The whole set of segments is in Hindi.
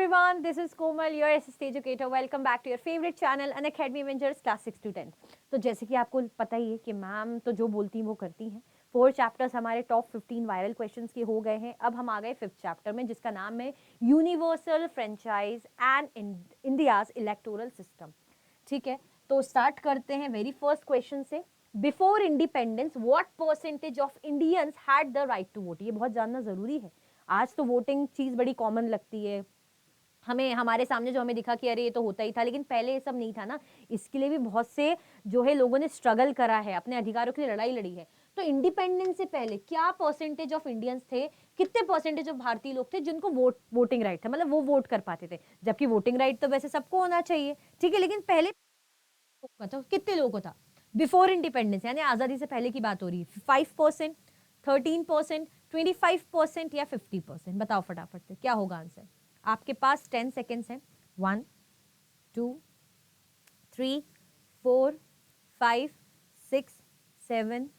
everyone, this is Komal, your assist educator. Welcome back to your favorite channel, Unacademy Avengers class 6 to 10. तो जैसे कि आपको पता ही है कि मैम तो जो बोलती हैं वो करती हैं। 4 चैप्टर्स हमारे टॉप 15 वायरल क्वेश्चंस के हो गए हैं। अब हम आ गए 5th चैप्टर में, जिसका नाम है universal franchise and India's electoral system. ठीक है, तो स्टार्ट करते हैं वेरी फर्स्ट क्वेश्चन से। Before independence what percentage of Indians had the right to vote? ये बहुत जानना जरूरी है। आज तो वोटिंग चीज बड़ी कॉमन लगती है हमें, हमारे सामने जो हमें दिखा कि अरे ये तो होता ही था, लेकिन पहले ये सब नहीं था ना। इसके लिए भी बहुत से जो है लोगों ने स्ट्रगल करा है, अपने अधिकारों के लिए लड़ाई लड़ी है। तो इंडिपेंडेंस से पहले क्या परसेंटेज ऑफ इंडियंस थे, कितने परसेंटेज ऑफ भारतीय लोग थे जिनको वोटिंग राइट था, मतलब वो वोट कर पाते थे? जबकि वोटिंग राइट तो वैसे सबको होना चाहिए, ठीक है, लेकिन पहले बताओ कितने लोगों को था बिफोर इंडिपेंडेंस, यानी आजादी से पहले की बात हो रही है। 5%, 13%, 25% या 50%? बताओ फटाफट से क्या होगा आंसर। आपके पास 10 सेकेंड्स हैं। 1 2 3 4 5 6 7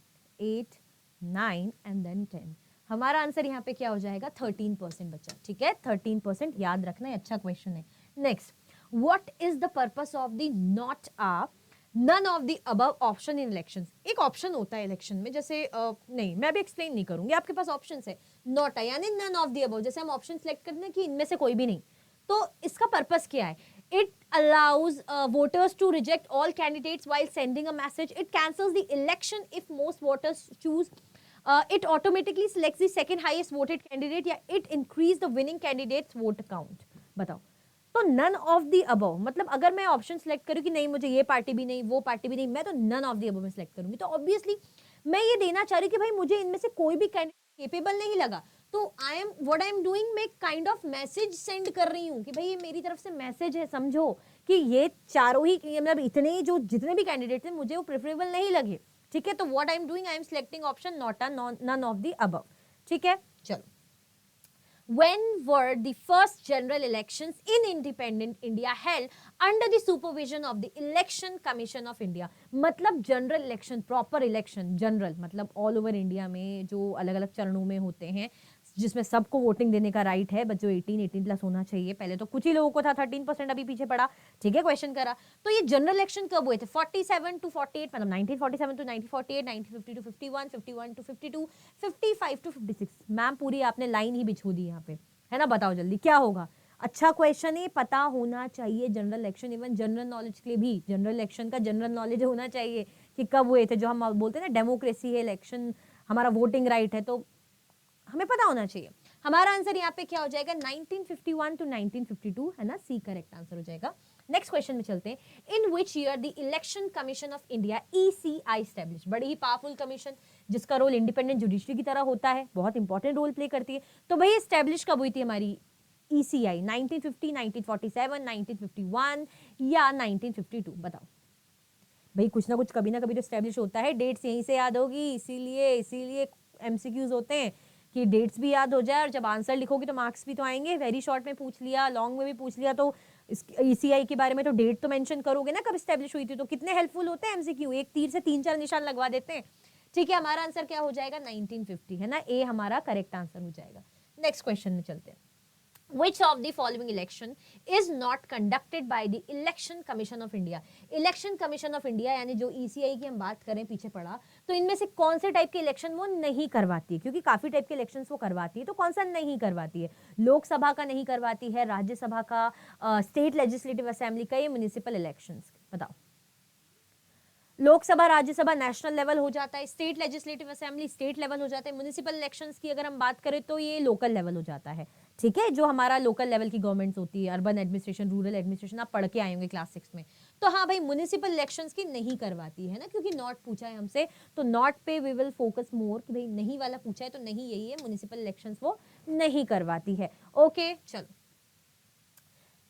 8 9 एंड देन 10। हमारा आंसर यहाँ पे क्या हो जाएगा? 13% बच्चा, ठीक है, 13%। याद रखना, अच्छा क्वेश्चन है। Next, what is the purpose of the not a none of the above option in elections? एक ऑप्शन होता है इलेक्शन में, जैसे नहीं, मैं भी एक्सप्लेन नहीं करूंगी, आपके पास ऑप्शंस है। नॉट आ यानी नन ऑफ द अबव, जैसे हम ऑप्शन सेलेक्ट करते हैं कि इनमें से कोई भी नहीं। तो इसका पर्पस क्या है? It allows voters to reject all candidates while sending a message. It cancels the election if most voters choose. It automatically selects the second highest voted candidate, या it increase the winning candidate's vote count। बताओ। तो नन ऑफ द अबव मतलब अगर मैं ऑप्शन सेलेक्ट करूं कि नहीं मुझे ये पार्टी भी नहीं वो पार्टी भी नहीं, मैं तो नन ऑफ द अबव में सेलेक्ट करूंगी। तो ऑब्वियसली मैं ये देना चाह रही कि भाई मुझे इनमें से कोई भी कैंडिडेट केपेबल नहीं लगा, तो आई एम डूइंग, मैं काइंड ऑफ मैसेज सेंड कर रही हूँ कि भाई ये मेरी तरफ से मैसेज है, समझो कि ये चारों ही मतलब इतने जो जितने भी कैंडिडेट थे मुझे वो प्रेफरेबल नहीं लगे। ठीक है, तो what I am doing, I am selecting option not a none of the above. ठीक है, चलो। When were the first general elections in independent India held under the supervision of the Election Commission of India? मतलब general election, proper election, general मतलब ऑल ओवर इंडिया में जो अलग अलग चरणों में होते हैं, जिसमें सबको वोटिंग देने का राइट है, बच्चों 18 प्लस होना चाहिए। पहले तो कुछ ही लोगों को था, 13% अभी पीछे पड़ा। ठीक है, क्वेश्चन करा तो ये जनरल इलेक्शन कब हुए थे? 47 to 48, मतलब 1947 to 1948, 1950 to 51, 51 to 52, 55 to 56। Ma'am पूरी आपने लाइन ही बिछो दी यहाँ पे, है ना। बताओ जल्दी क्या होगा। अच्छा क्वेश्चन है, पता होना चाहिए general election, even general knowledge के लिए भी जनरल इलेक्शन का जनरल नॉलेज होना चाहिए कि कब हुए थे। जो हम बोलते हैं ना डेमोक्रेसी है, इलेक्शन हमारा वोटिंग राइट है, तो हमें पता होना चाहिए। हमारा आंसर यहाँ पे क्या हो जाएगा? 1951 to 1952, है ना, सी करेक्ट आंसर हो जाएगा। नेक्स्ट क्वेश्चन में चलते हैं। In which year the election commission of India ECI establish? बड़ी ही पावरफुल कमीशन जिसका रोल इंडिपेंडेंट जुडिशरी की तरह होता है, बहुत इंपॉर्टेंट रोल प्ले करती है। तो भाई स्टैब्लिश कब हुई थी हमारी ECI? 1950, 1947, 1951 या 1952? बताओ भाई, कुछ ना कुछ कभी ना कभी तो स्टैब्लिश होता है। डेट्स यहीं से याद होगी, इसीलिए MCQs होते हैं कि डेट्स भी याद हो जाए, और जब आंसर लिखोगे तो मार्क्स भी तो आएंगे। वेरी शॉर्ट में पूछ लिया, लॉन्ग में भी पूछ लिया, तो ECI के बारे में तो डेट तो मेंशन करोगे ना, कब स्टैब्लिश हुई थी। तो कितने हेल्पफुल होते हैं MCQ, एक तीर से 3-4 निशान लगवा देते हैं। ठीक है, हमारा आंसर क्या हो जाएगा? 1950, है ना, ए हमारा करेक्ट आंसर हो जाएगा। नेक्स्ट क्वेश्चन में चलते हैं। Which of the following election is not conducted by the Election Commission of India? Election Commission of India यानी जो ECI की हम बात करें, पीछे पड़ा, तो इनमें से कौन से टाइप के इलेक्शन वो नहीं करवाती है? क्योंकि काफी टाइप के इलेक्शंस वो करवाती है, तो कौन सा नहीं करवाती है? लोकसभा का नहीं करवाती है, राज्यसभा का, स्टेट लेजिस्लेटिव असेंबली का, ये म्युनिसिपल इलेक्शंस? बताओ। लोकसभा राज्यसभा नेशनल लेवल हो जाता है, state legislative assembly state level हो जाता है, म्युनिसिपल इलेक्शंस की अगर हम बात करें तो ये लोकल लेवल हो जाता है। ठीक है, जो हमारा लोकल लेवल की गवर्नमेंट्स होती है, अर्बन एडमिनिस्ट्रेशन, रूरल एडमिनिस्ट्रेशन, आप पढ़ के आए होंगे क्लास 6 में। तो हाँ भाई, म्युनिसिपल इलेक्शंस की नहीं करवाती है ना, क्योंकि नॉट पूछा है हमसे, तो नॉट पे वी विल फोकस मोर कि भाई नहीं वाला पूछा है तो नहीं यही है, म्युनिसिपल इलेक्शंस वो नहीं करवाती है। ओके, चलो।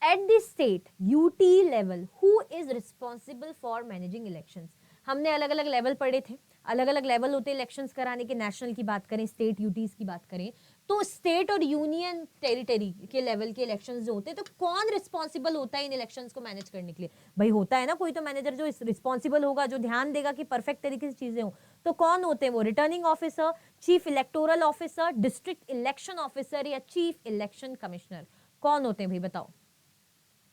At the state UT level, who is responsible for managing elections? हमने अलग अलग लेवल पढ़े थे, अलग अलग लेवल होते हैं इलेक्शंस कराने के। नेशनल की बात करें, स्टेट यूटीज की बात करें, तो स्टेट और यूनियन टेरिटरी के लेवल के इलेक्शंस जो होते हैं, तो कौन रिस्पॉन्सिबल होता है इन इलेक्शंस को मैनेज करने के लिए? भाई होता है ना कोई तो मैनेजर जो रिस्पॉन्सिबल होगा, जो ध्यान देगा कि परफेक्ट तरीके से चीजें हो। तो कौन होते हैं वो? Returning officer, chief electoral officer, district election officer या चीफ इलेक्शन कमिश्नर? कौन होते हैं भाई बताओ,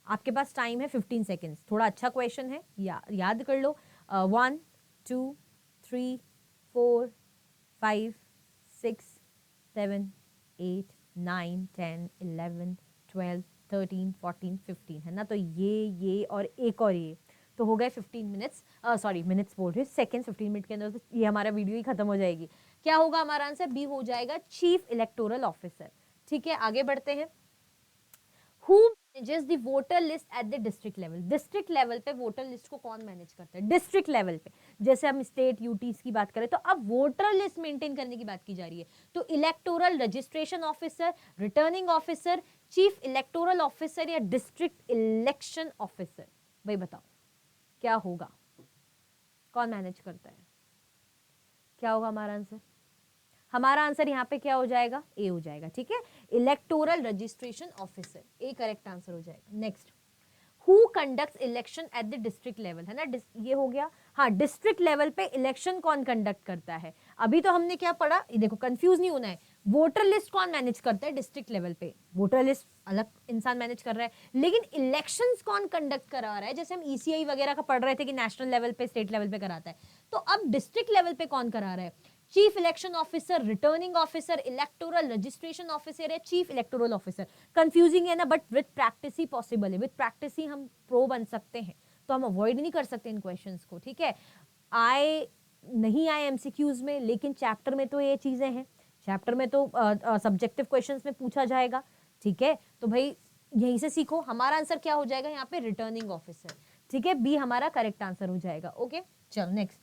आपके पास टाइम है 15 सेकेंड्स, थोड़ा अच्छा क्वेश्चन है, याद कर लो। 1 2 3 4 5 6 7 8 9 10 11 12 13 14 15 है ना। तो ये और एक और ये तो हो गए 15 मिनट्स, सॉरी मिनट्स बोल रही हूँ, सेकेंड्स। 15 मिनट के अंदर तो ये हमारा वीडियो ही खत्म हो जाएगी। क्या होगा हमारा आंसर? बी हो जाएगा, चीफ इलेक्टोरल ऑफिसर। ठीक है, आगे बढ़ते हैं। Who manages the voter list at the district level? District level पे वोटर लिस्ट को कौन मैनेज करता है? डिस्ट्रिक्ट लेवल पे, जैसे हम स्टेट यूटीज की बात करें तो अब वोटर लिस्ट मेंटेन करने की बात की जा रही है। तो electoral registration officer, returning officer, chief electoral officer या डिस्ट्रिक्ट इलेक्शन ऑफिसर, भाई बताओ क्या होगा, कौन मैनेज करता है? क्या होगा हमारा आंसर? हमारा आंसर यहाँ पे क्या हो जाएगा? ए हो जाएगा। ठीक है, electoral registration officer, A correct answer हो जाएगा। Next, who conducts election at the district level, है ना, ये हो गया। हाँ, डिस्ट्रिक्ट लेवल पे इलेक्शन कौन कंडक्ट करता है? अभी तो हमने क्या पढ़ा, देखो कंफ्यूज नहीं होना है, वोटर लिस्ट कौन मैनेज करता है डिस्ट्रिक्ट लेवल पे? वोटर लिस्ट अलग इंसान मैनेज कर रहा है, लेकिन इलेक्शंस कौन कंडक्ट करा रहा है? जैसे हम ईसीआई वगैरह का पढ़ रहे थे कि नेशनल लेवल पे, स्टेट लेवल पे कराता है, तो अब डिस्ट्रिक्ट लेवल पे कौन करा रहा है? Chief election officer, returning officer, electoral registration officer या चीफ इलेक्टोरल ऑफिसर। कंफ्यूजिंग है ना, but with practice he possible है, विद प्रैक्टिस ही हम प्रो बन सकते हैं, तो हम अवॉइड नहीं कर सकते इन क्वेश्चंस को। ठीक है, आए नहीं आए एमसीक्यूज में, लेकिन चैप्टर में तो ये चीजें हैं, चैप्टर में तो सब्जेक्टिव क्वेश्चंस में पूछा जाएगा। ठीक है, तो भाई यहीं से सीखो। हमारा आंसर क्या हो जाएगा यहाँ पे? Returning officer. ठीक है, बी हमारा करेक्ट आंसर हो जाएगा। ओके, चलो next,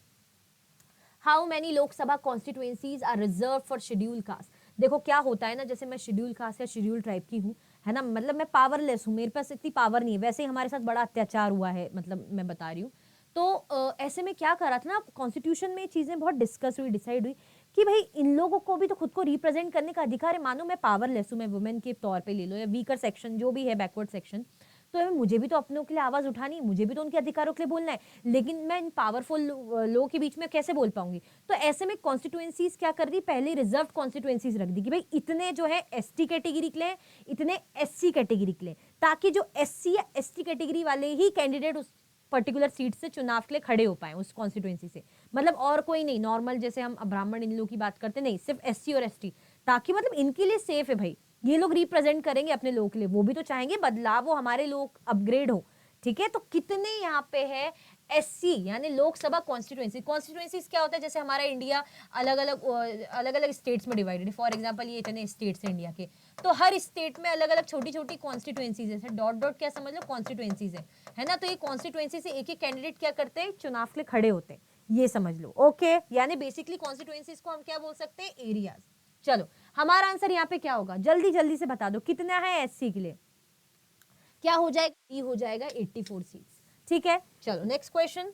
how many Lok Sabha constituencies are reserve for schedule caste? देखो क्या होता है ना, जैसे मैं शेड्यूल कास्ट या शेड्यूल ट्राइब की हूँ, है ना, मतलब मैं पावरलेस हूँ, मेरे पास इतनी पावर नहीं है, वैसे ही हमारे साथ बड़ा अत्याचार हुआ है, मतलब मैं बता रही हूँ। तो ऐसे में क्या करा था ना, कॉन्स्टिट्यूशन में चीजें बहुत डिस्कस हुई, डिसाइड हुई कि भाई इन लोगों को भी तो खुद को रिप्रेजेंट करने का अधिकार है। मानो मैं पावरलेस हूँ, मैं वुमेन के तौर पे ले लो, या वीकर सेक्शन जो भी है, बैकवर्ड सेक्शन, तो मुझे भी तो अपनों के लिए आवाज उठानी है, मुझे भी तो उनके अधिकारों के लिए बोलना है, लेकिन मैं इन पावरफुल लोगों के बीच में कैसे बोल पाऊंगी? तो ऐसे में कॉन्स्टिट्यूएंसीज क्या कर दी, पहले रिजर्व कॉन्स्टिट्यूएंसीज रख दी कि भाई इतने जो है एसटी कैटेगरी के लिए, इतने एससी कैटेगरी के लिए, ताकि जो एससी या एसटी कैटेगरी वाले ही कैंडिडेट उस पर्टिकुलर सीट से चुनाव के लिए खड़े हो पाए उस कॉन्स्टिट्यूएंसी से, मतलब और कोई नहीं, नॉर्मल जैसे हम ब्राह्मण इन लोगों की बात करते नहीं, सिर्फ एससी और एसटी, ताकि मतलब इनके लिए सेफ है भाई, ये लोग रिप्रेजेंट करेंगे अपने लोगों के लिए, वो भी तो चाहेंगे बदलाव हो, हमारे लोग अपग्रेड हो। ठीक है, तो कितने यहाँ पे है एससी यानी लोकसभा कॉन्स्टिट्यूएंसी। कॉन्स्टिट्यूएंसीज क्या होता है, जैसे हमारा इंडिया अलग अलग स्टेट्स में डिवाइडेड है, फॉर एग्जांपल ये इतने स्टेट्स हैं इंडिया के, तो हर स्टेट में अलग अलग छोटी छोटी कॉन्स्टिट्यूएंसीज है, डॉट डॉट क्या समझ लो, कॉन्स्टिट्यूएंसीज है ना। तो ये कॉन्स्टिट्यूएंसी से एक एक कैंडिडेट क्या करते हैं, चुनाव के लिए खड़े होते हैं, ये समझ लो। ओके, यानी बेसिकली कॉन्स्टिट्यूएंसीज को हम क्या बोल सकते हैं, एरियाज। चलो हमारा आंसर यहाँ पे क्या होगा, जल्दी जल्दी से बता दो, कितना है एससी के लिए? क्या हो जाएगा? ई हो जाएगा 84 सीट्स। ठीक है, चलो next question,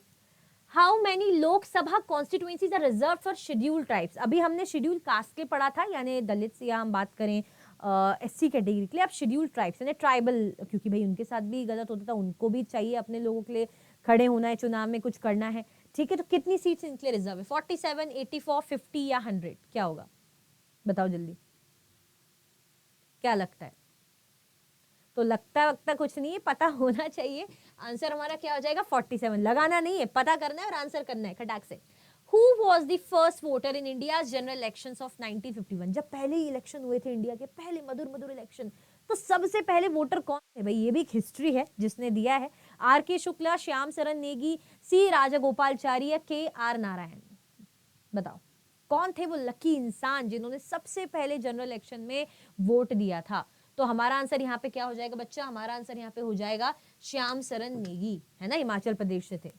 how many Lok Sabha constituencies are reserve for schedule tribes? अभी हमने शेड्यूल कास्ट के पढ़ा था, यानी दलित से, या हम बात करें एससी कैटेगरी के लिए, अब शेड्यूल ट्राइब्स यानी ट्राइबल, क्योंकि भाई उनके साथ भी गलत होता था, उनको भी चाहिए अपने लोगों के लिए खड़े होना है, चुनाव में कुछ करना है। ठीक है, तो कितनी सीट्स इनके लिए रिजर्व है? 47, 84, 50 या 100? क्या होगा बताओ जल्दी, क्या लगता है? तो लगता वक्ता कुछ नहीं है, पता होना चाहिए। आंसर हमारा क्या हो जाएगा? 47। लगाना नहीं है, पता करना है और आंसर करना है खटाक से। Who was the first voter in India's general elections of 1951? जब पहले इलेक्शन हुए थे इंडिया के, पहले मधुर मधुर इलेक्शन, तो सबसे पहले वोटर कौन थे भाई? ये भी एक हिस्ट्री है जिसने दिया है, आर के शुक्ला, श्याम सरन नेगी, सी राजगोपालचारी या के आर नारायण? बताओ कौन थे वो लकी इंसान जिन्होंने सबसे पहले जनरल इलेक्शन में वोट दिया था? तो हमारा आंसर यहाँ पे क्या हो जाएगा बच्चा? हमारा आंसर यहाँ पे हो जाएगा श्याम सरन नेगी, है ना, हिमाचल प्रदेश से थे।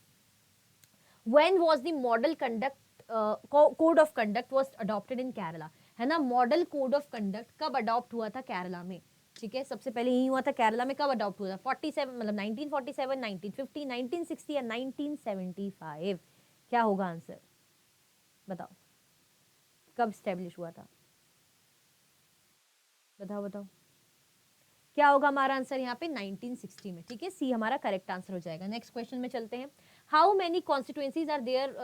When was the model conduct code of conduct was adopted in Kerala? है ना, मॉडल कोड ऑफ कंडक्ट कब अडॉप्ट हुआ था केरला में? ठीक है, सबसे पहले यही हुआ था केरला में, कब अडॉप्ट हुआ था? 47 मतलब 1947, 1950, 1960 या 1975? क्या होगा आंसर बताओ, कब स्टेब्लिश हुआ था? बताओ बताओ क्या होगा हमारा आंसर यहाँ पे? 1960 में। ठीक है, सी हमारा करेक्ट आंसर हो जाएगा। नेक्स्ट क्वेश्चन में चलते हैं, how many constituencies are there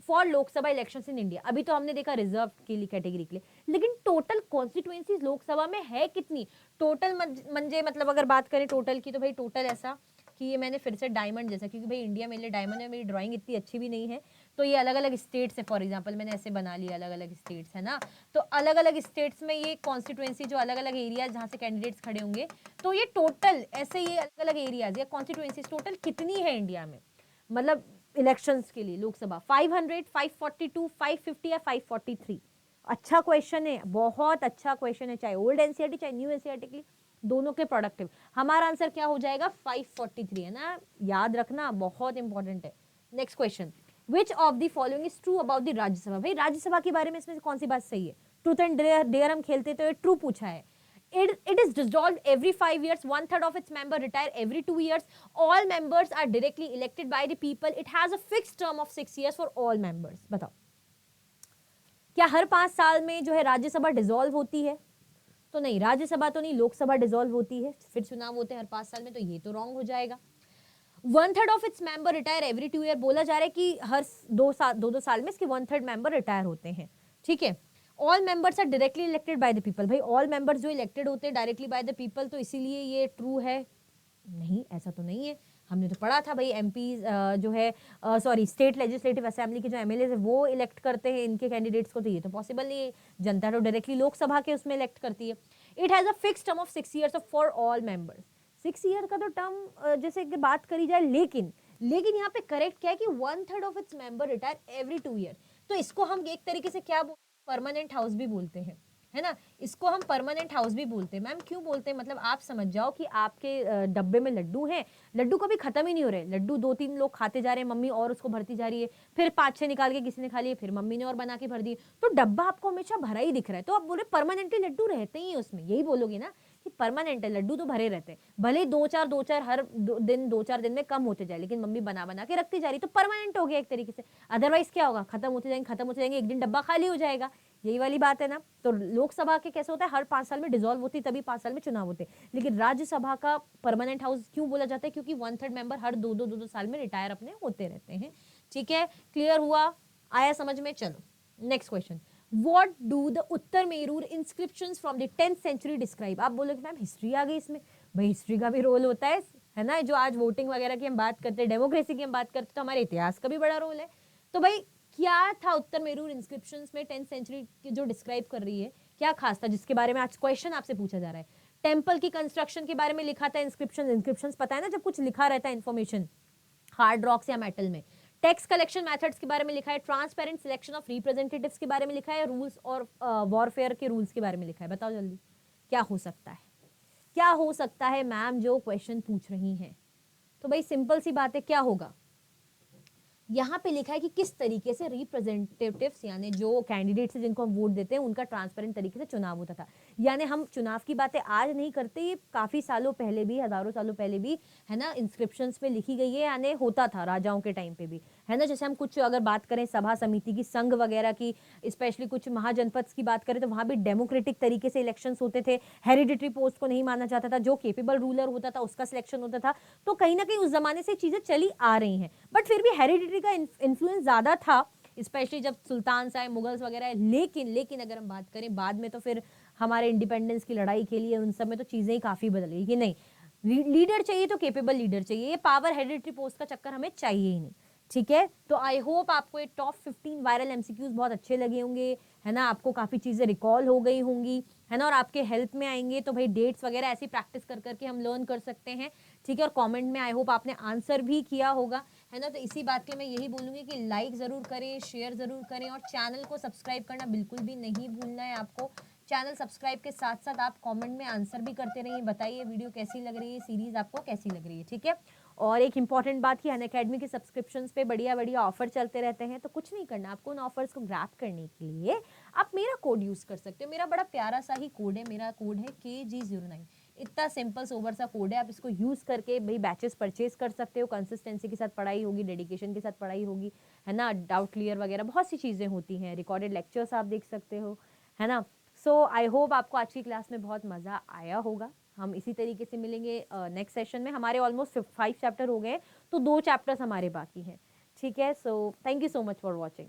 for Lok Sabha elections in India? अभी तो हमने देखा रिजर्व के लिए कैटेगरी के लिए, लेकिन टोटल कॉन्स्टिट्यूएंसीज लोकसभा में है कितनी? टोटल म्हणजे मतलब अगर बात करें टोटल की, तो भाई टोटल ऐसा कि ये मैंने फिर से डायमंड जैसा, क्योंकि भाई इंडिया मेरे लिए डायमंड है, मेरी ड्राइंग इतनी अच्छी भी नहीं है, तो ये अलग अलग स्टेट्स है। फॉर एग्जांपल मैंने ऐसे बना लिया अलग अलग स्टेट्स, है ना, तो अलग अलग स्टेट्स में ये कॉन्स्टिट्यूएंसी जो अलग अलग एरियाज जहाँ से कैंडिडेट्स खड़े होंगे, तो ये टोटल ऐसे ये अलग अलग एरियाज या कॉन्स्टिट्यूएंसीज टोटल कितनी है इंडिया में, मतलब इलेक्शंस के लिए लोकसभा? 500, 542, 550 या 543? अच्छा क्वेश्चन है, बहुत अच्छा क्वेश्चन है, चाहे ओल्ड एनसीईआरटी चाहे न्यू एनसीईआरटी के लिए, दोनों के प्रोडक्टिव। हमारा आंसर क्या हो जाएगा? 543, है ना, याद रखना, बहुत इंपॉर्टेंट है। Next question, which of the following is true about the Rajya Sabha? भाई राज्यसभा के बारे में इसमें से कौन सी बात सही है? ट्रूथ एंड डेयर हम खेलते तो ये ट्रू पूछा है। It is dissolved every 5 years. 1/3 of its members retire every 2 years. All members are directly elected by the people. It has a fixed term of 6 years for all members. बताओ, क्या हर 5 साल में जो है राज्यसभा डिसॉल्व होती है? तो नहीं, राज्यसभा तो नहीं, लोकसभा डिसॉल्व होती है, फिर चुनाव होते हैं हर 5 साल में, तो ये तो रॉन्ग हो जाएगा। 1/3 of its member retire every 2 year, बोला जा रहा है कि हर दो साल में इसके 1/3 मेंबर रिटायर होते हैं, ठीक है। All members are directly elected by the people, भाई ऑल मेंबर्स जो इलेक्टेड होते हैं डायरेक्टली बाय द पीपल, तो इसीलिए ये ट्रू है। नहीं, ऐसा तो नहीं है, हमने तो पढ़ा था भाई एमपी जो है सॉरी स्टेट लेजिस्लेटिव असेंबली के जो एमएलए है वो इलेक्ट करते हैं इनके कैंडिडेट्स को, तो ये तो पॉसिबल नहीं है, जनता तो डायरेक्टली लोकसभा के उसमें इलेक्ट करती है। It has a fix term of 6 years for all members. 6 year का तो टर्म जैसे कि बात करी जाए, लेकिन यहाँ पे करेक्ट क्या है कि 1/3 of its member retire every 2 year, तो इसको हम एक तरीके से क्या बोलते हैं, परमानेंट हाउस भी बोलते हैं, है ना, इसको हम परमानेंट हाउस भी बोलते हैं। मैम क्यों बोलते हैं? मतलब आप समझ जाओ कि आपके डब्बे में लड्डू हैं, लड्डू कभी खत्म ही नहीं हो रहे, लड्डू 2-3 लोग खाते जा रहे हैं, मम्मी और उसको भरती जा रही है, फिर 5-6 निकाल के किसी ने खा लिए, फिर मम्मी ने और बना के भर दिए, तो डब्बा आपको हमेशा भरा ही दिख रहा है, तो आप बोले परमानेंटली लड्डू रहते ही उसमें, यही बोलोगे ना कि परमानेंट है, लड्डू तो भरे रहते हैं, भले 2-4 हर दिन 2-4 दिन में कम होते जाए, लेकिन मम्मी बना बना के रखती जा रही, तो परमानेंट हो गया एक तरीके से। अदरवाइज क्या होगा? खत्म होते जाएंगे, एक दिन डब्बा खाली हो जाएगा, यही वाली बात है ना। तो लोकसभा के कैसे होता है, हर 5 साल में डिसॉल्व होती है, तभी 5 साल में चुनाव होते हैं, लेकिन राज्यसभा का परमानेंट हाउस क्यों बोला जाता है? क्योंकि 1/3 मेंबर हर 2-2 साल में रिटायर अपने होते रहते हैं, ठीक है। क्लियर हुआ, आया समझ में? चलो next question, What do the Uttar Merur inscriptions from the 10th century describe? आप बोलोगे मैम हिस्ट्री आ गई इसमें, भाई हिस्ट्री का भी रोल होता है ना, जो आज वोटिंग वगैरह की हम बात करते हैं, डेमोक्रेसी की हम बात करते हैं, तो हमारे इतिहास का भी बड़ा रोल है। तो भाई क्या था उत्तर मेरूर इंस्क्रिप्शंस में 10th सेंचुरी की जो डिस्क्राइब कर रही है, क्या खास था जिसके बारे में आज क्वेश्चन आपसे पूछा जा रहा है? टेम्पल की कंस्ट्रक्शन के बारे में लिखा था इंस्क्रिप्शन पता है ना, जब कुछ लिखा रहता है इन्फॉर्मेशन हार्ड रॉक्स या मेटल में। टैक्स कलेक्शन मेथड्स के बारे में लिखा है, ट्रांसपेरेंट सिलेक्शन ऑफ रिप्रेजेंटेटिव्स के बारे में लिखा है, रूल्स और वॉरफेयर के रूल्स के बारे में लिखा है। बताओ जल्दी क्या हो सकता है, क्या हो सकता है मैम जो क्वेश्चन पूछ रही हैं? तो भाई सिंपल सी बात है, क्या होगा? यहाँ पे लिखा है कि किस तरीके से रिप्रेजेंटेटिव्स यानी जो कैंडिडेट्स जिनको हम वोट देते हैं उनका ट्रांसपेरेंट तरीके से चुनाव होता था। यानी हम चुनाव की बातें आज नहीं करते, ये काफी सालों पहले भी, हजारों सालों पहले भी, है ना, इंस्क्रिप्शंस पे लिखी गई है, यानी होता था राजाओं के टाइम पे भी, है ना। जैसे हम कुछ अगर बात करें सभा समिति की, संघ वगैरह की, स्पेशली कुछ महाजनपद की बात करें, तो वहां भी डेमोक्रेटिक तरीके से इलेक्शन होते थे, हेरिडिटरी पोस्ट को नहीं माना जाता था, जो केपेबल रूलर होता था उसका सिलेक्शन होता था। तो कहीं ना कहीं उस जमाने से चीजें चली आ रही हैं, बट फिर भी हेरिडिटरी का इन्फ्लुएंस ज्यादा था, स्पेशली जब सुल्तान आए, मुगल्स वगैरह। लेकिन अगर हम बात करें बाद में, तो फिर हमारे इंडिपेंडेंस की लड़ाई के लिए उन सब में तो चीजें ही काफी बदली कि नहीं, लीडर चाहिए तो केपेबल लीडर चाहिए, ये पावर हेरिडिटरी पोस्ट का चक्कर हमें चाहिए ही नहीं, ठीक है। तो आई होप आपको ये टॉप 15 वायरल एमसीक्यूज बहुत अच्छे लगे होंगे, है ना, आपको काफी चीजें रिकॉल हो गई होंगी, है ना, और आपके हेल्प में आएंगे। तो भाई डेट्स वगैरह ऐसी प्रैक्टिस कर करके हम लर्न कर सकते हैं, ठीक है। और कमेंट में आई होप आपने आंसर भी किया होगा, है ना। तो इसी बात के मैं यही बोलूंगी कि लाइक जरूर करें, शेयर जरूर करें, और चैनल को सब्सक्राइब करना बिल्कुल भी नहीं भूलना है आपको। चैनल सब्सक्राइब के साथ साथ आप कमेंट में आंसर भी करते रहिए, बताइए वीडियो कैसी लग रही है, सीरीज आपको कैसी लग रही है, ठीक है। और एक इंपॉर्टेंट बात कि अनअकैडमी के सब्सक्रिप्शंस पे बढ़िया बढ़िया ऑफर चलते रहते हैं, तो कुछ नहीं करना आपको, उन ऑफर्स को ग्रैब करने के लिए आप मेरा कोड यूज कर सकते हो। मेरा बड़ा प्यारा सा ही कोड है, मेरा कोड है KG09, इतना सिंपल सोबर सा कोड है। आप इसको यूज करके भाई बैचेस परचेज कर सकते हो, कंसिस्टेंसी के साथ पढ़ाई होगी, डेडिकेशन के साथ पढ़ाई होगी, है ना, डाउट क्लियर वगैरह बहुत सी चीजें होती हैं, रिकॉर्डेड लेक्चर्स आप देख सकते हो, है ना। सो आई होप आपको आज की क्लास में बहुत मजा आया होगा। हम इसी तरीके से मिलेंगे नेक्स्ट सेशन में। हमारे ऑलमोस्ट 5 चैप्टर हो गए, तो 2 चैप्टर्स हमारे बाकी हैं, ठीक है। So thank you so much for watching.